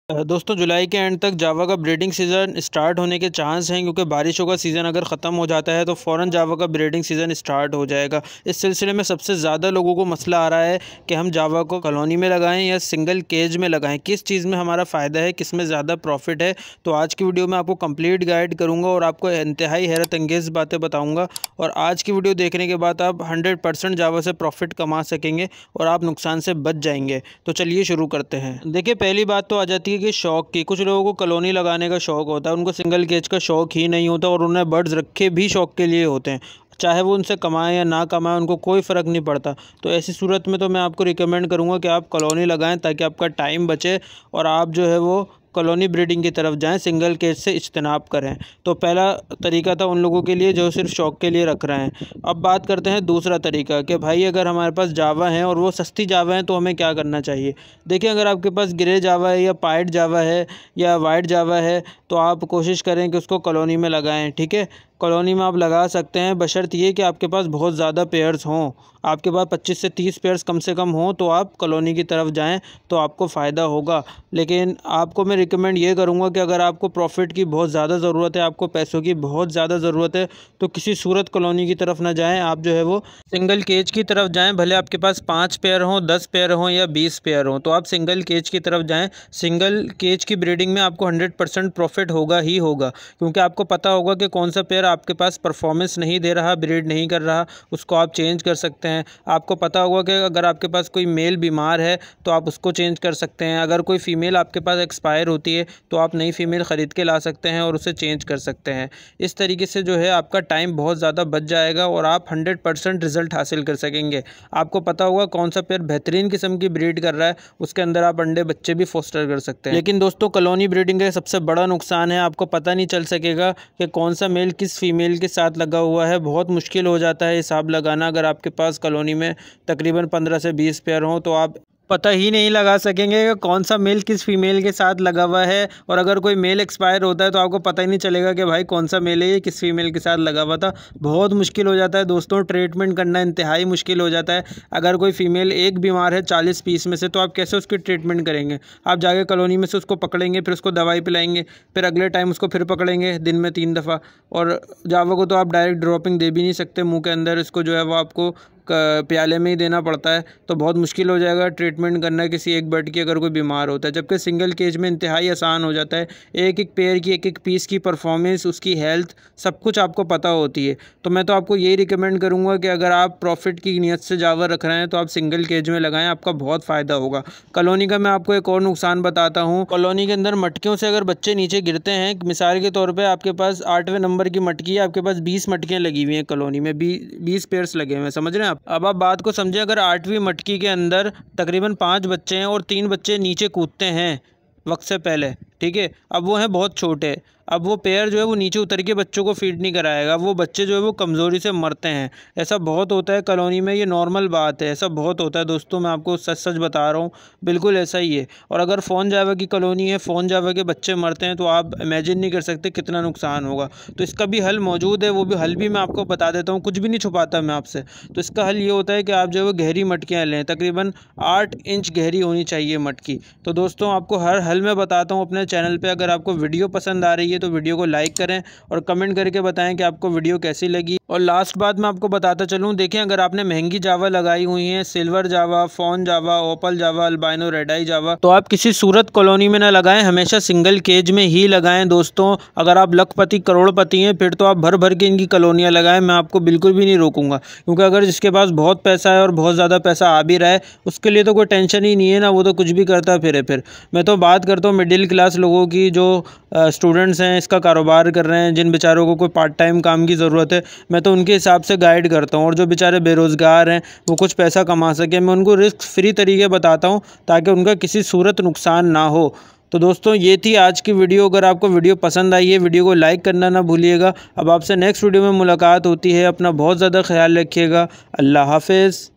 दोस्तों जुलाई के एंड तक जावा का ब्रीडिंग सीज़न स्टार्ट होने के चांस हैं, क्योंकि बारिशों का सीज़न अगर ख़त्म हो जाता है तो फ़ौरन जावा का ब्रीडिंग सीज़न स्टार्ट हो जाएगा। इस सिलसिले में सबसे ज़्यादा लोगों को मसला आ रहा है कि हम जावा को कॉलोनी में लगाएं या सिंगल केज में लगाएं, किस चीज़ में हमारा फ़ायदा है, किस में ज़्यादा प्रॉफिट है। तो आज की वीडियो में आपको कंप्लीट गाइड करूँगा और आपको इंतहाई हैरत अंगेज़ बातें बताऊँगा। और आज की वीडियो देखने के बाद आप 100% जावा से प्रॉफिट कमा सकेंगे और आप नुकसान से बच जाएंगे। तो चलिए शुरू करते हैं। देखिए, पहली बात तो आ जाती है कि शौक की। कुछ लोगों को कॉलोनी लगाने का शौक होता है, उनको सिंगल केज का शौक ही नहीं होता और उन्हें बर्ड्स रखे भी शौक के लिए होते हैं। चाहे वो उनसे कमाएं या ना कमाएं, उनको कोई फ़र्क नहीं पड़ता। तो ऐसी सूरत में तो मैं आपको रिकमेंड करूंगा कि आप कॉलोनी लगाएं, ताकि आपका टाइम बचे और आप जो है वो कॉलोनी ब्रीडिंग की तरफ जाएं, सिंगल केज से इज्तनाब करें। तो पहला तरीका था उन लोगों के लिए जो सिर्फ शौक़ के लिए रख रहे हैं। अब बात करते हैं दूसरा तरीका कि भाई अगर हमारे पास जावा है और वो सस्ती जावा है तो हमें क्या करना चाहिए। देखिए, अगर आपके पास ग्रे जावा है या पाइट जावा है या वाइट जावा है तो आप कोशिश करें कि उसको कॉलोनी में लगाएं। ठीक है, कॉलोनी में आप लगा सकते हैं, बशर्त ये कि आपके पास बहुत ज़्यादा पेयर्स हों। आपके पास 25 से 30 पेयर्स कम से कम हों तो आप कॉलोनी की तरफ जाएं, तो आपको फ़ायदा होगा। लेकिन आपको मैं रिकमेंड ये करूँगा कि अगर आपको प्रॉफिट की बहुत ज़्यादा ज़रूरत है, आपको पैसों की बहुत ज़्यादा ज़रूरत है, तो किसी सूरत कॉलोनी की तरफ ना जाएँ। आप जो है वो सिंगल केज की तरफ जाएँ। भले आपके पास 5 पेयर हों, 10 पेयर हों या 20 पेयर हों, तो आप सिंगल केज की तरफ जाएँ। सिंगल केज की ब्रीडिंग में आपको 100% प्रॉफिट होगा ही होगा, क्योंकि आपको पता होगा कि कौन सा पेयर आपके पास परफॉर्मेंस नहीं दे रहा, ब्रीड नहीं कर रहा, उसको आप चेंज कर सकते हैं। आपको पता होगा कि अगर आपके पास कोई मेल बीमार है तो आप उसको चेंज कर सकते हैं। अगर कोई फ़ीमेल आपके पास एक्सपायर होती है तो आप नई फ़ीमेल ख़रीद के ला सकते हैं और उसे चेंज कर सकते हैं। इस तरीके से जो है आपका टाइम बहुत ज़्यादा बच जाएगा और आप 100% रिज़ल्ट हासिल कर सकेंगे। आपको पता होगा कौन सा पेयर बेहतरीन किस्म की ब्रीड कर रहा है, उसके अंदर आप अंडे बच्चे भी फोस्टर कर सकते हैं। लेकिन दोस्तों, कॉलोनी ब्रीडिंग का सबसे बड़ा नुकसान है, आपको पता नहीं चल सकेगा कि कौन सा मेल किस फीमेल के साथ लगा हुआ है। बहुत मुश्किल हो जाता है हिसाब लगाना। अगर आपके पास कॉलोनी में तकरीबन 15 से 20 पेयर हों तो आप पता ही नहीं लगा सकेंगे कि कौन सा मेल किस फीमेल के साथ लगा हुआ है। और अगर कोई मेल एक्सपायर होता है तो आपको पता ही नहीं चलेगा कि भाई कौन सा मेल है ये किस फीमेल के साथ लगा हुआ था। बहुत मुश्किल हो जाता है दोस्तों, ट्रीटमेंट करना इंतहाई मुश्किल हो जाता है। अगर कोई फीमेल एक बीमार है 40 पीस में से, तो आप कैसे उसकी ट्रीटमेंट करेंगे। आप जाके कॉलोनी में से उसको पकड़ेंगे, फिर उसको दवाई पिलाएंगे, फिर अगले टाइम उसको फिर पकड़ेंगे दिन में 3 दफ़ा। और जावा को तो आप डायरेक्ट ड्रॉपिंग दे भी नहीं सकते मुँह के अंदर, इसको जो है वो आपको प्याले में ही देना पड़ता है। तो बहुत मुश्किल हो जाएगा ट्रीटमेंट करना किसी एक बर्ड की अगर कोई बीमार होता है। जबकि सिंगल केज में इंतहाई आसान हो जाता है। एक एक पेयर की, एक एक पीस की परफॉर्मेंस, उसकी हेल्थ, सब कुछ आपको पता होती है। तो मैं तो आपको यही रिकमेंड करूँगा कि अगर आप प्रॉफिट की नीयत से जावा रख रहे हैं तो आप सिंगल केज में लगाएं, आपका बहुत फ़ायदा होगा। कॉलोनी का मैं आपको एक और नुकसान बताता हूँ। कॉलोनी के अंदर मटकियों से अगर बच्चे नीचे गिरते हैं, मिसाल के तौर पर आपके पास 8वें नंबर की मटकी है, आपके पास 20 मटकियाँ लगी हुई हैं कॉलोनी में, 20 पेयर्स लगे हुए हैं, समझ रहे हैं आप। अब आप बात को समझें, अगर 8वीं मटकी के अंदर तकरीबन 5 बच्चे हैं और 3 बच्चे नीचे कूदते हैं वक्त से पहले, ठीक है, अब वो हैं बहुत छोटे, अब वो पेयर जो है वो नीचे उतर के बच्चों को फीड नहीं कराएगा, वो बच्चे जो है वो कमज़ोरी से मरते हैं। ऐसा बहुत होता है कॉलोनी में, ये नॉर्मल बात है, ऐसा बहुत होता है दोस्तों, मैं आपको सच सच बता रहा हूँ, बिल्कुल ऐसा ही है। और अगर फ़ोन जावा की कॉलोनी है, फ़ोन जावा के बच्चे मरते हैं, तो आप इमेजिन नहीं कर सकते कितना नुकसान होगा। तो इसका भी हल मौजूद है, वो भी हल भी मैं आपको बता देता हूँ, कुछ भी नहीं छुपाता मैं आपसे। तो इसका हल ये होता है कि आप जो है वो गहरी मटकियाँ लें, तकरीबन 8 इंच गहरी होनी चाहिए मटकी। तो दोस्तों, आपको हर हल मैं बताता हूँ अपने चैनल पर। अगर आपको वीडियो पसंद आ रही है तो वीडियो को लाइक करें और कमेंट करके बताएं कि आपको वीडियो कैसी लगी। और लास्ट बात मैं आपको बताता चलूं, देखें, अगर आपने महंगी जावा लगाई हुई हैं, सिल्वर जावा, फोन जावा, ओपल जावा, अल्बाइनो रेड आई जावा, तो आप किसी सूरत कॉलोनी में ना लगाएं, हमेशा सिंगल केज में ही लगाएं दोस्तों। अगर आप लखपति करोड़पति हैं फिर तो आप भर भर के इनकी कॉलोनियाँ लगाएं, मैं आपको बिल्कुल भी नहीं रोकूंगा। क्योंकि अगर जिसके पास बहुत पैसा है और बहुत ज़्यादा पैसा आ भी रहा है, उसके लिए तो कोई टेंशन ही नहीं है ना, वो तो कुछ भी करता फिर मैं तो बात करता हूँ मिडिल क्लास लोगों की, जो स्टूडेंट्स हैं, इसका कारोबार कर रहे हैं, जिन बेचारों को कोई पार्ट टाइम काम की ज़रूरत है, मैं तो उनके हिसाब से गाइड करता हूँ। और जो बेचारे बेरोज़गार हैं, वो कुछ पैसा कमा सके, मैं उनको रिस्क फ्री तरीके बताता हूँ ताकि उनका किसी सूरत नुकसान ना हो। तो दोस्तों, ये थी आज की वीडियो। अगर आपको वीडियो पसंद आई है, वीडियो को लाइक करना ना भूलिएगा। अब आपसे नेक्स्ट वीडियो में मुलाकात होती है। अपना बहुत ज़्यादा ख्याल रखिएगा। अल्लाह हाफ़िज़।